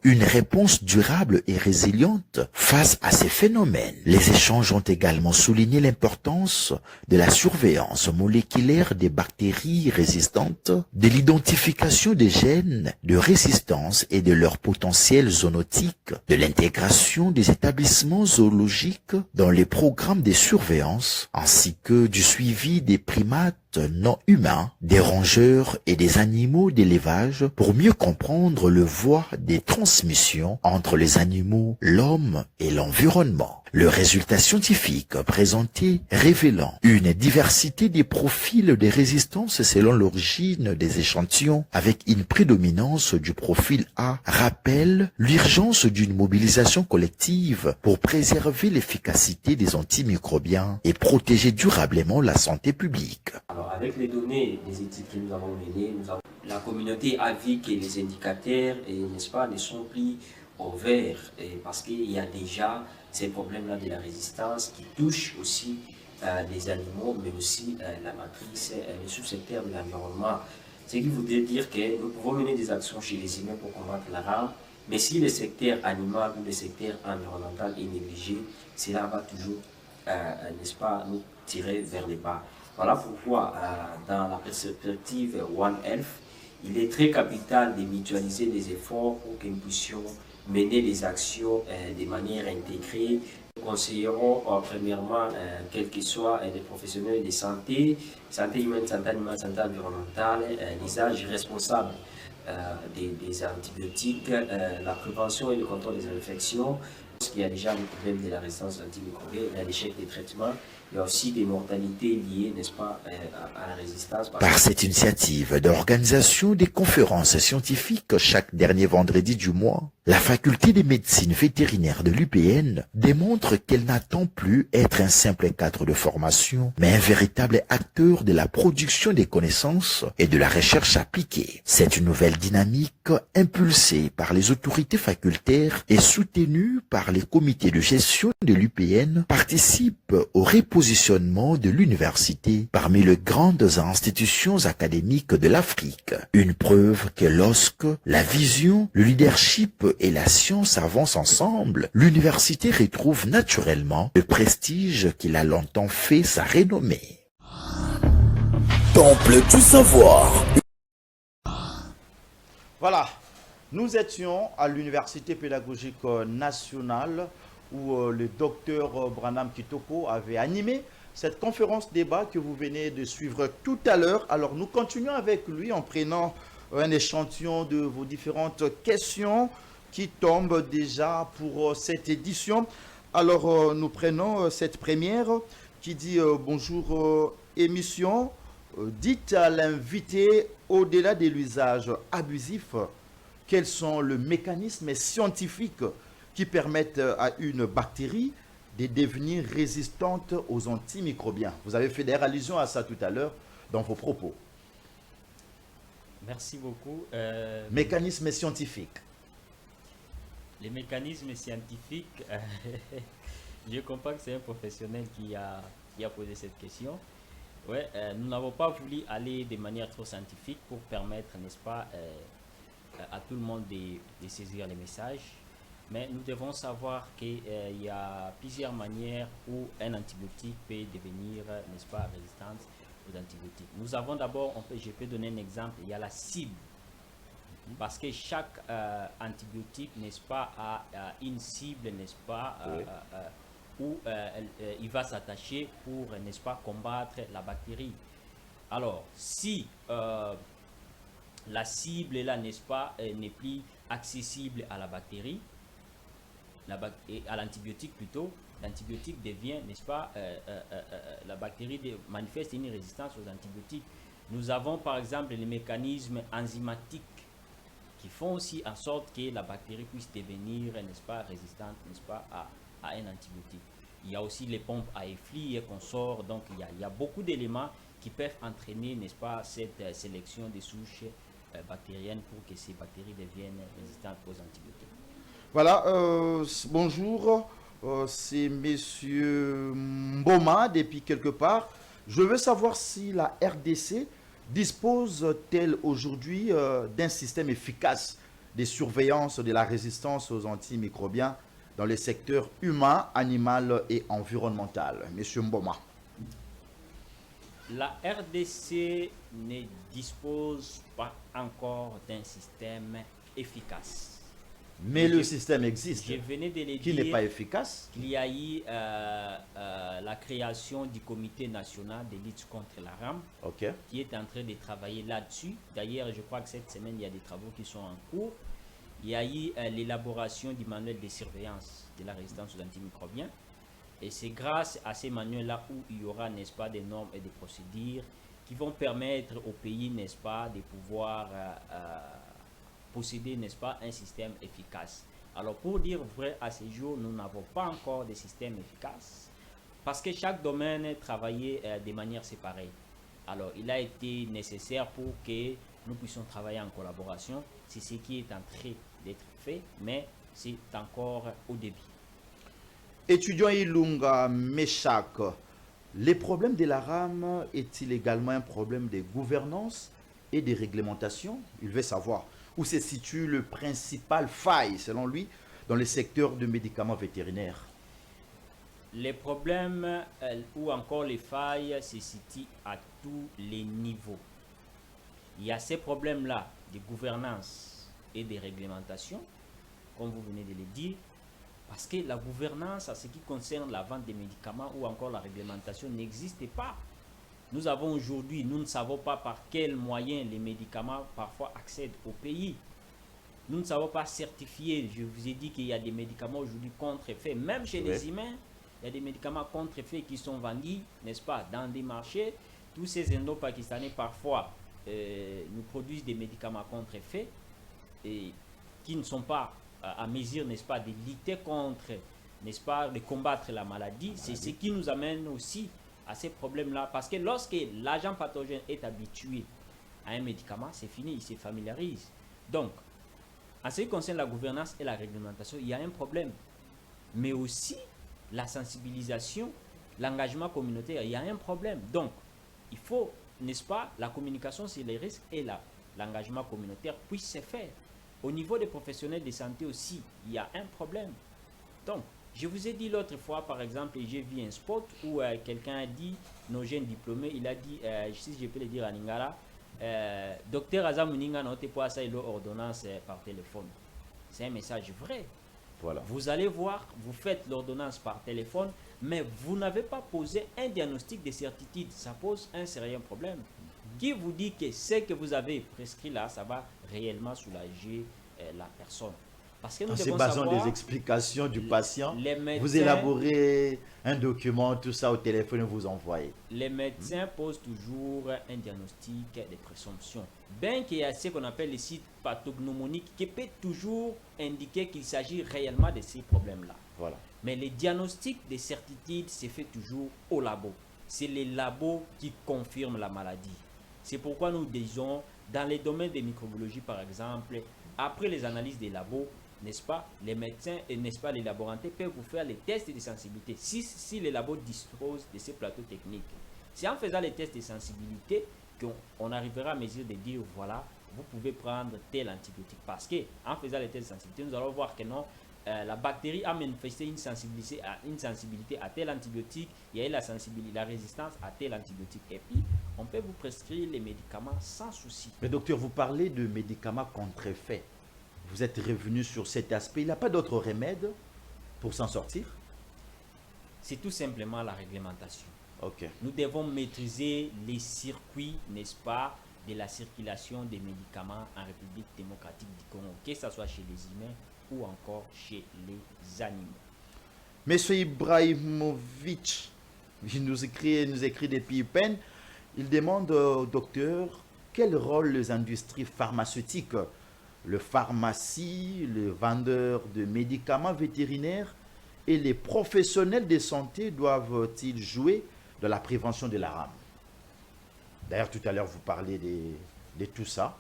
une réponse durable et résiliente face à ces phénomènes. Les échanges ont également souligné l'importance de la surveillance moléculaire des bactéries résistantes, de l'identification des gènes de résistance et de leur potentiel zoonotique, de l'intégration des établissements zoologiques dans les programmes de surveillance, ainsi que du suivi des primates non humains, des rongeurs et des animaux d'élevage pour mieux comprendre le voie des transmissions entre les animaux, l'homme et l'environnement. Le résultat scientifique présenté révélant une diversité des profils de résistance selon l'origine des échantillons avec une prédominance du profil A rappelle l'urgence d'une mobilisation collective pour préserver l'efficacité des antimicrobiens et protéger durablement la santé publique. Alors avec les données des études que nous avons menées, la communauté a vu que les indicateurs n'est-ce pas, ne sont plus au vert parce qu'il y a déjà ces problèmes-là de la résistance qui touchent aussi les animaux, mais aussi la matrice, le sous-secteur de l'environnement. Ce qui voudrait dire que nous pouvons mener des actions chez les humains pour combattre la rame, mais si le secteur animal ou le secteur environnemental est négligé, cela va toujours, n'est-ce pas, nous tirer vers le bas. Voilà pourquoi, dans la perspective One Health, il est très capital de mutualiser les efforts pour que nous puissions mener des actions de manière intégrée. Nous conseillerons premièrement, quels que soient les professionnels de santé, santé humaine, santé animale, santé environnementale, l'usage responsable des antibiotiques, la prévention et le contrôle des infections, Il y a déjà le problème de la résistance antimicrobienne, il y a l'échec des traitements, il y a aussi des mortalités liées, n'est-ce pas, à la résistance. Par cette initiative d'organisation des conférences scientifiques chaque dernier vendredi du mois, la faculté de médecine vétérinaire de l'UPN démontre qu'elle n'attend plus être un simple cadre de formation, mais un véritable acteur de la production des connaissances et de la recherche appliquée. Cette nouvelle dynamique, impulsée par les autorités facultaires et soutenue par les comités de gestion de l'UPN, participe au repositionnement de l'université parmi les grandes institutions académiques de l'Afrique. Une preuve que lorsque la vision, le leadership et la science avancent ensemble, l'université retrouve naturellement le prestige qu'il a longtemps fait sa renommée. Temple du savoir. Voilà, nous étions à l'Université pédagogique nationale où le docteur Branham Kitoko avait animé cette conférence débat que vous venez de suivre tout à l'heure. Alors nous continuons avec lui en prenant un échantillon de vos différentes questions qui tombent déjà pour cette édition. Alors nous prenons cette première qui dit bonjour émission. Dites à l'invité, au-delà de l'usage abusif, quels sont les mécanismes scientifiques qui permettent à une bactérie de devenir résistante aux antimicrobiens. Vous avez fait d'ailleurs allusion à ça tout à l'heure dans vos propos. Merci beaucoup. Mécanismes scientifiques. Les mécanismes scientifiques, je comprends que c'est un professionnel qui a posé cette question. Ouais, nous n'avons pas voulu aller de manière trop scientifique pour permettre, n'est-ce pas, à tout le monde de saisir les messages. Mais nous devons savoir qu'il y a plusieurs manières où un antibiotique peut devenir, n'est-ce pas, résistant aux antibiotiques. Nous avons d'abord, je peux donner un exemple, il y a la cible. Parce que chaque antibiotique, n'est-ce pas, a une cible, n'est-ce pas, où il va s'attacher pour, n'est-ce pas, combattre la bactérie. Alors, si la cible là, n'est-ce pas, n'est plus accessible à la bactérie, à l'antibiotique plutôt, l'antibiotique devient, n'est-ce pas, la bactérie manifeste une résistance aux antibiotiques. Nous avons par exemple les mécanismes enzymatiques qui font aussi en sorte que la bactérie puisse devenir, n'est-ce pas, résistante, n'est-ce pas, à un antibiotique. Il y a aussi les pompes à effluves et consorts, donc il y a beaucoup d'éléments qui peuvent entraîner, n'est-ce pas, cette sélection des souches bactériennes pour que ces bactéries deviennent résistantes aux antibiotiques. Voilà, bonjour, c'est monsieur Mboma depuis quelque part. Je veux savoir si la RDC dispose-t-elle aujourd'hui d'un système efficace de surveillance de la résistance aux antimicrobiens dans les secteurs humain, animal et environnemental. Monsieur Mboma. La RDC ne dispose pas encore d'un système efficace. Mais le système existe. Je venais de le dire. Qui n'est pas efficace. Il y a eu la création du comité national de lutte contre la rame, qui est en train de travailler là-dessus. D'ailleurs, je crois que cette semaine, il y a des travaux qui sont en cours. Il y a eu l'élaboration du manuel de surveillance de la résistance aux antimicrobiens. Et c'est grâce à ces manuels-là où il y aura, n'est-ce pas, des normes et des procédures qui vont permettre au pays, n'est-ce pas, de pouvoir posséder, n'est-ce pas, un système efficace. Alors, pour dire vrai, à ce jour, nous n'avons pas encore de système efficace parce que chaque domaine travaillait de manière séparée. Alors, il a été nécessaire pour que nous puissions travailler en collaboration. C'est ce qui est en train d'être fait, mais c'est encore au début. Étudiant Ilunga Meshak, les problèmes de la rame est-il également un problème de gouvernance et de réglementation? Il veut savoir où se situe le principal faille, selon lui, dans le secteur de médicaments vétérinaires. Les problèmes ou encore les failles se situent à tous les niveaux. Il y a ces problèmes-là de gouvernance et de réglementation, comme vous venez de le dire, parce que la gouvernance, en ce qui concerne la vente des médicaments ou encore la réglementation, n'existe pas. Nous avons aujourd'hui, nous ne savons pas par quels moyens les médicaments parfois accèdent au pays. nous ne savons pas certifier. Je vous ai dit qu'il y a des médicaments aujourd'hui contre-effets. Même chez les humains, il y a des médicaments contre-effets qui sont vendus, n'est-ce pas, dans des marchés. Tous ces Indo-Pakistanais, parfois, nous produisent des médicaments contre-effets et qui ne sont pas à mesure, n'est-ce pas, de lutter contre, n'est-ce pas, de combattre la maladie. C'est ce qui nous amène aussi à ces problèmes-là. Parce que lorsque l'agent pathogène est habitué à un médicament, c'est fini, il se familiarise. Donc, en ce qui concerne la gouvernance et la réglementation, il y a un problème. Mais aussi, la sensibilisation, l'engagement communautaire, il y a un problème. Donc, il faut, n'est-ce pas, la communication sur les risques et l'engagement communautaire puisse se faire. Au niveau des professionnels de santé aussi, il y a un problème. Donc, je vous ai dit l'autre fois, par exemple, j'ai vu un spot où quelqu'un a dit, nos jeunes diplômés, il a dit, si je peux le dire en Lingala, docteur Azamuninga n'a pas ça l'ordonnance par téléphone. C'est un message vrai. Voilà. Vous allez voir, vous faites l'ordonnance par téléphone, mais vous n'avez pas posé un diagnostic de certitude. Ça pose un sérieux problème. Qui vous dit que ce que vous avez prescrit là, ça va réellement soulager la personne? Parce que nous En se devons basant savoir, des explications du patient, les médecins, vous élaborez un document, tout ça au téléphone et vous envoyez. les médecins posent toujours un diagnostic de présomption. Bien qu'il y ait ce qu'on appelle les sites pathognomoniques qui peut toujours indiquer qu'il s'agit réellement de ces problèmes-là. Voilà. Mais les diagnostics de certitude se fait toujours au labo. C'est les labos qui confirment la maladie. C'est pourquoi nous disons, dans les domaines de microbiologie par exemple, après les analyses des labos, n'est-ce pas, les médecins et n'est-ce pas, les laborantés peuvent vous faire les tests de sensibilité si les labos disposent de ces plateaux techniques. C'est en faisant les tests de sensibilité qu'on arrivera à mesure de dire voilà, vous pouvez prendre tel antibiotique. Parce que en faisant les tests de sensibilité, nous allons voir que non, la bactérie a manifesté une sensibilité à tel antibiotique, il y a eu la résistance à tel antibiotique. Et puis, on peut vous prescrire les médicaments sans souci. Mais docteur, vous parlez de médicaments contre-effets. Vous êtes revenu sur cet aspect. Il n'y a pas d'autre remède pour s'en sortir? C'est tout simplement la réglementation. Ok. Nous devons maîtriser les circuits, n'est-ce pas, de la circulation des médicaments en République démocratique du Congo, que ce soit chez les humains ou encore chez les animaux. Monsieur Ibrahimovic, il nous écrit depuis peine. Il demande au docteur quel rôle les industries pharmaceutiques, le pharmacie, le vendeur de médicaments vétérinaires et les professionnels de santé doivent-ils jouer dans la prévention de la rame? D'ailleurs, tout à l'heure, vous parlez de tout ça.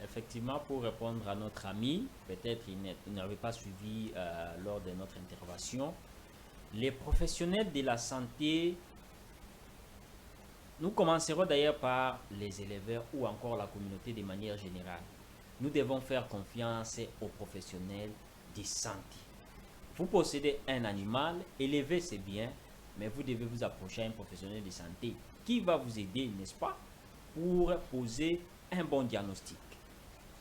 Effectivement, pour répondre à notre ami, peut-être il n'avait pas suivi lors de notre intervention, les professionnels de la santé, nous commencerons d'ailleurs par les éleveurs ou encore la communauté de manière générale. Nous devons faire confiance aux professionnels de santé. Vous possédez un animal, élevez c'est bien, mais vous devez vous approcher à un professionnel de santé qui va vous aider, n'est-ce pas, pour poser un bon diagnostic.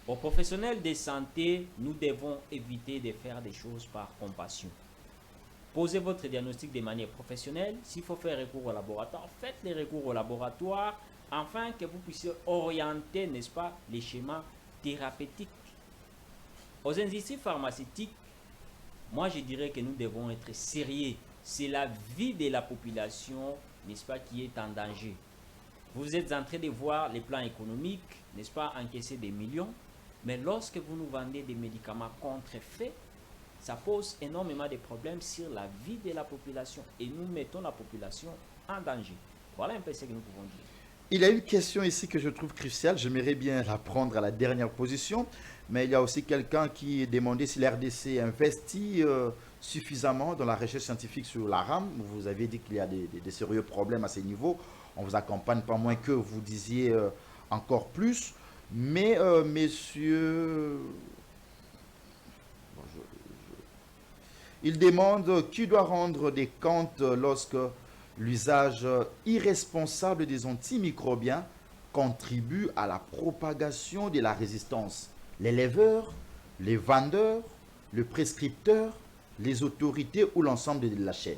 Aux professionnels de santé, nous devons éviter de faire des choses par compassion. Posez votre diagnostic de manière professionnelle. S'il faut faire recours au laboratoire, faites les recours au laboratoire afin que vous puissiez orienter, n'est-ce pas, les schémas thérapeutiques. Aux industries pharmaceutiques, moi je dirais que nous devons être sérieux. C'est la vie de la population, n'est-ce pas, qui est en danger. Vous êtes en train de voir les plans économiques, n'est-ce pas, encaisser des millions. Mais lorsque vous nous vendez des médicaments contrefaits, ça pose énormément de problèmes sur la vie de la population. Et nous mettons la population en danger. Voilà un peu ce que nous pouvons dire. Il y a une question ici que je trouve cruciale. J'aimerais bien la prendre à la dernière position. Mais il y a aussi quelqu'un qui demandait si l'RDC investit suffisamment dans la recherche scientifique sur la rame. Vous avez dit qu'il y a des sérieux problèmes à ce niveau. On vous accompagne, pas moins que vous disiez encore plus. Mais, messieurs, il demande qui doit rendre des comptes lorsque l'usage irresponsable des antimicrobiens contribue à la propagation de la résistance. L'éleveur, les vendeurs, le prescripteur, les autorités ou l'ensemble de la chaîne.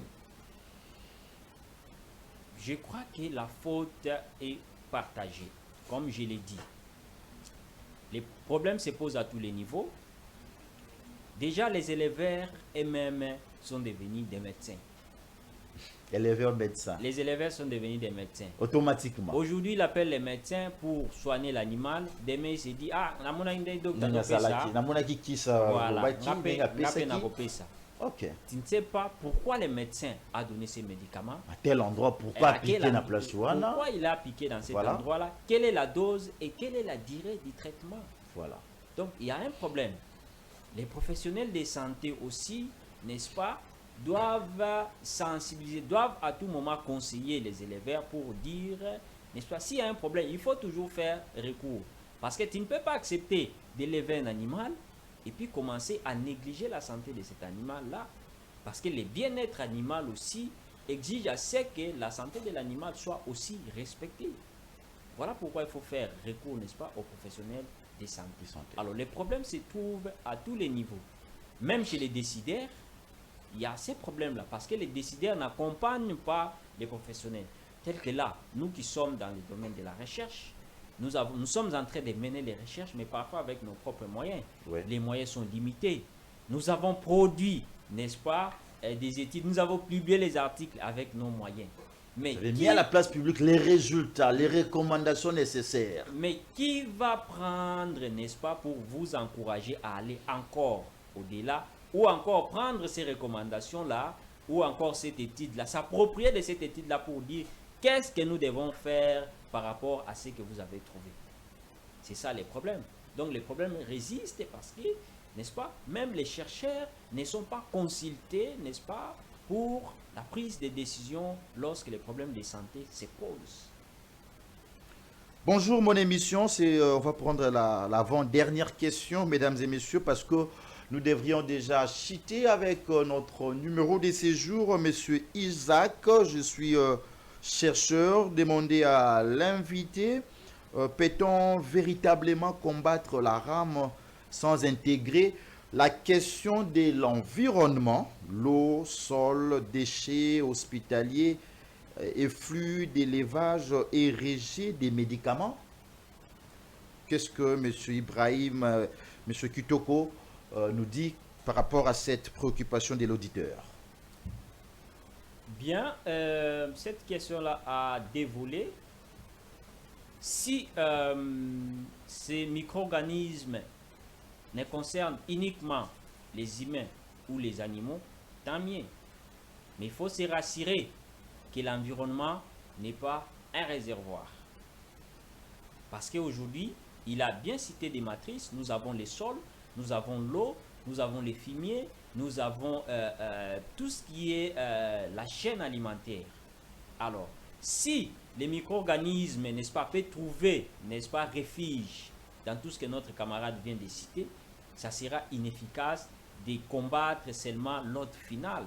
Je crois que la faute est partagée, comme je l'ai dit. Les problèmes se posent à tous les niveaux. Déjà, les éleveurs eux-mêmes sont devenus des médecins. Éleveur médecin. Les éleveurs sont devenus des médecins. Automatiquement. Aujourd'hui, il appelle les médecins pour soigner l'animal. Demain, il se dit, ah, on a une docteur Nanga qui fait ça. salaki. Namona ki ça. Voilà, Wabaki, nenga pesa ki. ça. Ok. Tu ne sais pas pourquoi le médecin a donné ces médicaments. À tel endroit, pourquoi Et à quel appliquer na endroit- place wana? Pourquoi il a appliqué dans cet Voilà. endroit-là? Quelle est la dose et quelle est la durée du traitement? Voilà. Donc, il y a un problème. Les professionnels de santé aussi, n'est-ce pas, doivent sensibiliser, doivent à tout moment conseiller les éleveurs pour dire, n'est-ce pas, s'il y a un problème, il faut toujours faire recours. Parce que tu ne peux pas accepter d'élever un animal et puis commencer à négliger la santé de cet animal-là. Parce que le bien-être animal aussi exige à ce que la santé de l'animal soit aussi respectée. Voilà pourquoi il faut faire recours, n'est-ce pas, aux professionnels de santé. Alors, les problèmes se trouvent à tous les niveaux. Même chez les décideurs, il y a ces problèmes-là, parce que les décideurs n'accompagnent pas les professionnels. Tel que là, nous qui sommes dans le domaine de la recherche, nous sommes en train de mener les recherches, mais parfois avec nos propres moyens. Ouais. Les moyens sont limités. Nous avons produit, n'est-ce pas, des études, nous avons publié les articles avec nos moyens. Mais Vous avez mis à la place publique les résultats, les recommandations nécessaires. mais qui va prendre, n'est-ce pas, pour vous encourager à aller encore au-delà, ou encore prendre ces recommandations-là, ou encore cette étude-là, s'approprier de cette étude-là pour dire qu'est-ce que nous devons faire par rapport à ce que vous avez trouvé. C'est ça les problèmes. Donc les problèmes résistent parce que, n'est-ce pas, même les chercheurs ne sont pas consultés, n'est-ce pas, pour la prise de décision lorsque les problèmes de santé se posent. Bonjour, mon émission, on va prendre l'avant-dernière question, mesdames et messieurs, parce que nous devrions déjà chiter avec notre numéro de séjour, monsieur Isaac. Je suis chercheur, demandé à l'invité. Peut-on véritablement combattre la rame sans intégrer la question de l'environnement, l'eau, sol, déchets hospitaliers et flux d'élevage et rejet des médicaments? Qu'est-ce que M. Ibrahim, M. Kitoko nous dit par rapport à cette préoccupation de l'auditeur? Bien, cette question-là a dévolé. Si ces micro-organismes ne concernent uniquement les humains ou les animaux, tant mieux. Mais il faut se rassurer que l'environnement n'est pas un réservoir. Parce qu'aujourd'hui, il a bien cité des matrices. Nous avons les sols, nous avons l'eau, nous avons les fumiers, nous avons tout ce qui est la chaîne alimentaire. Alors, si les micro-organismes, n'est-ce pas, peuvent trouver, n'est-ce pas, refuge dans tout ce que notre camarade vient de citer, ça sera inefficace de combattre seulement l'autre final.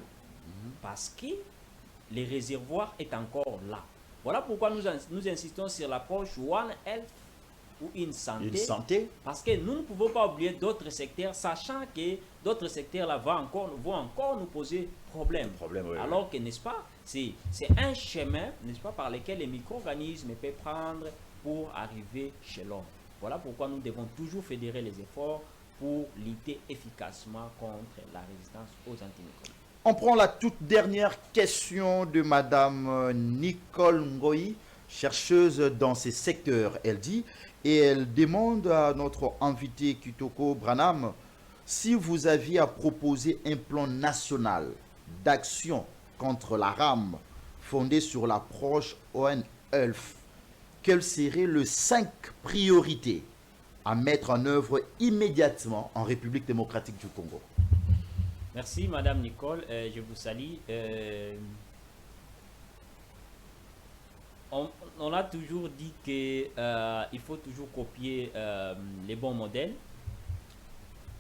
Parce que le réservoir est encore là. Voilà pourquoi nous insistons sur l'approche One Health ou une santé. Une santé. Parce que nous ne pouvons pas oublier d'autres secteurs, sachant que d'autres secteurs là vont encore nous poser problème. Oui, Alors que, n'est-ce pas, c'est un chemin, n'est-ce pas, par lequel les micro-organismes peuvent prendre pour arriver chez l'homme. Voilà pourquoi nous devons toujours fédérer les efforts pour lutter efficacement contre la résistance aux antimicrobiens. On prend la toute dernière question de Madame Nicole Ngoyi, chercheuse dans ces secteurs, elle dit, et elle demande à notre invité Kitoko Branham si vous aviez à proposer un plan national d'action contre la rame fondé sur l'approche One Health, quelles seraient les 5 priorités à mettre en œuvre immédiatement en République démocratique du Congo? Merci Madame Nicole, je vous salue. On a toujours dit qu'il faut toujours copier les bons modèles.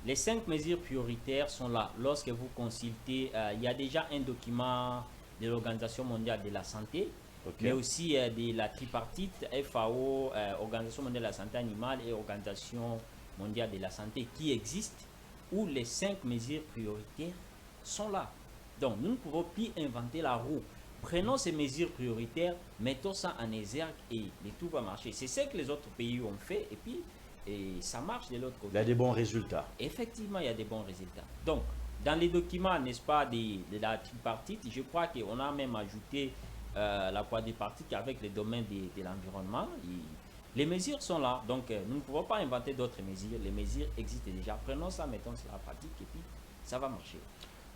Les 5 mesures prioritaires sont là. Lorsque vous consultez, il y a déjà un document de l'Organisation mondiale de la santé, mais aussi de la tripartite FAO, Organisation mondiale de la santé animale et Organisation mondiale de la santé qui existe, où les 5 mesures prioritaires sont là. Donc, nous ne pouvons plus inventer la roue. Prenons ces mesures prioritaires, mettons ça en exergue et tout va marcher. C'est ce que les autres pays ont fait et puis Et ça marche de l'autre côté. Il y a des bons résultats. Effectivement, il y a des bons résultats. Donc, dans les documents, n'est-ce pas, de la tripartite, je crois qu'on a même ajouté la quadripartite avec le domaine de l'environnement. Les mesures sont là, donc nous ne pouvons pas inventer d'autres mesures. Les mesures existent déjà. Prenons ça, mettons ça en pratique et puis ça va marcher.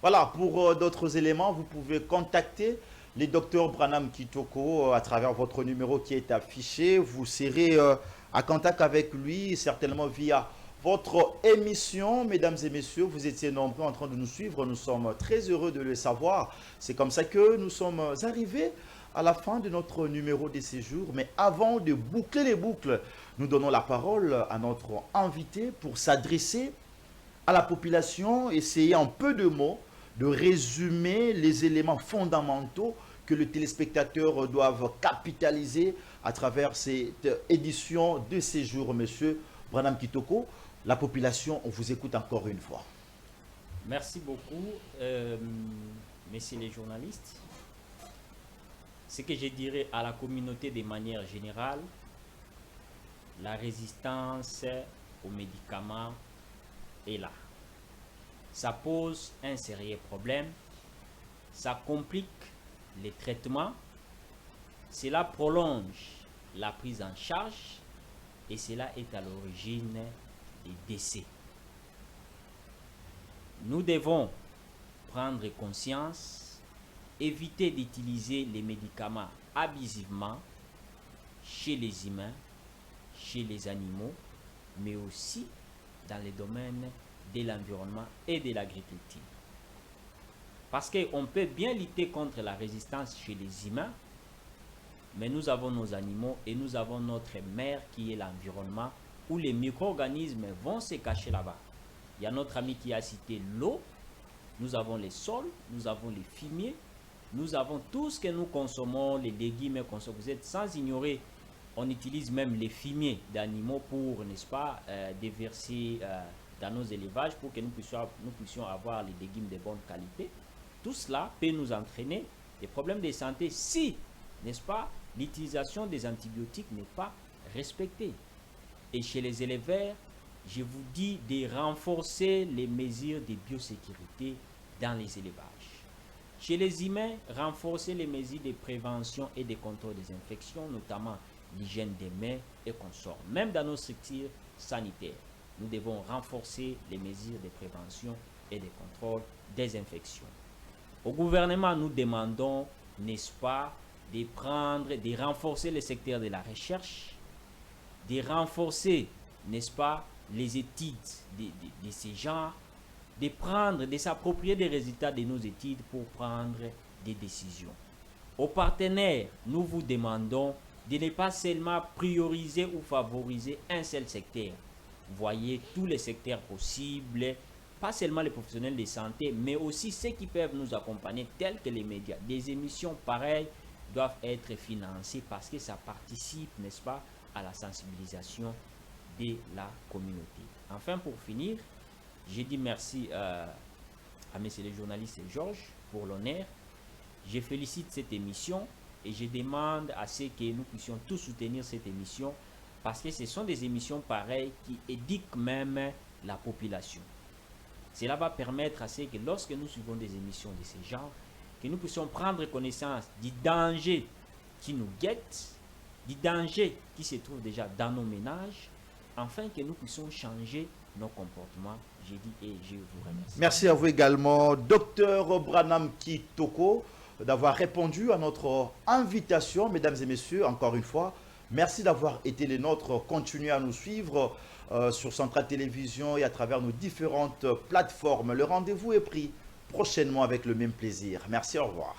Voilà, pour d'autres éléments, vous pouvez contacter le docteur Branham Kitoko à travers votre numéro qui est affiché. Vous serez en contact avec lui, certainement via votre émission. Mesdames et messieurs, vous étiez nombreux en train de nous suivre. Nous sommes très heureux de le savoir. C'est comme ça que nous sommes arrivés à la fin de notre numéro de séjour. Mais avant de boucler les boucles, nous donnons la parole à notre invité pour s'adresser à la population, essayer en peu de mots de résumer les éléments fondamentaux que les téléspectateurs doivent capitaliser à travers cette édition de séjour. Monsieur Branham Kitoko, la population, on vous écoute encore une fois. Merci beaucoup, messieurs les journalistes. Ce que je dirais à la communauté de manière générale, la résistance aux médicaments est là. Ça pose un sérieux problème, ça complique les traitements, cela prolonge la prise en charge et cela est à l'origine des décès. Nous devons prendre conscience, éviter d'utiliser les médicaments abusivement chez les humains, chez les animaux, mais aussi dans les domaines de l'environnement et de l'agriculture. Parce qu'on peut bien lutter contre la résistance chez les humains, mais nous avons nos animaux et nous avons notre mère qui est l'environnement où les micro-organismes vont se cacher là-bas. Il y a notre ami qui a cité l'eau, nous avons les sols, nous avons les fumiers, nous avons tout ce que nous consommons, les légumes qu'on vous êtes sans ignorer. On utilise même les fumiers d'animaux pour, n'est-ce pas, déverser dans nos élevages pour que nous puissions avoir les légumes de bonne qualité. Tout cela peut nous entraîner des problèmes de santé si, n'est-ce pas, l'utilisation des antibiotiques n'est pas respectée. Et chez les éleveurs, je vous dis de renforcer les mesures de biosécurité dans les élevages. Chez les humains, renforcer les mesures de prévention et de contrôle des infections, notamment l'hygiène des mains et consorts. Même dans nos structures sanitaires, nous devons renforcer les mesures de prévention et de contrôle des infections. Au gouvernement, nous demandons, n'est-ce pas, de renforcer le secteur de la recherche, de renforcer, n'est-ce pas, les études de ces genres, de s'approprier des résultats de nos études pour prendre des décisions. Aux partenaires, nous vous demandons de ne pas seulement prioriser ou favoriser un seul secteur. Voyez tous les secteurs possibles, pas seulement les professionnels de santé, mais aussi ceux qui peuvent nous accompagner, tels que les médias. Des émissions pareilles doivent être financées parce que ça participe, n'est-ce pas, à la sensibilisation de la communauté. Enfin, pour finir, je dis merci à messieurs les journalistes et Georges pour l'honneur. Je félicite cette émission et je demande à ce que nous puissions tous soutenir cette émission parce que ce sont des émissions pareilles qui éduquent même la population. Cela va permettre à ce que lorsque nous suivons des émissions de ce genre, que nous puissions prendre connaissance du danger qui nous guette, du danger qui se trouve déjà dans nos ménages, afin que nous puissions changer nos comportements. J'ai dit et je vous remercie. Merci à vous également, Dr Branham Kitoko, d'avoir répondu à notre invitation. Mesdames et messieurs, encore une fois, merci d'avoir été les nôtres. Continuez à nous suivre sur Centrale Télévision et à travers nos différentes plateformes. Le rendez-vous est pris prochainement avec le même plaisir. Merci, au revoir.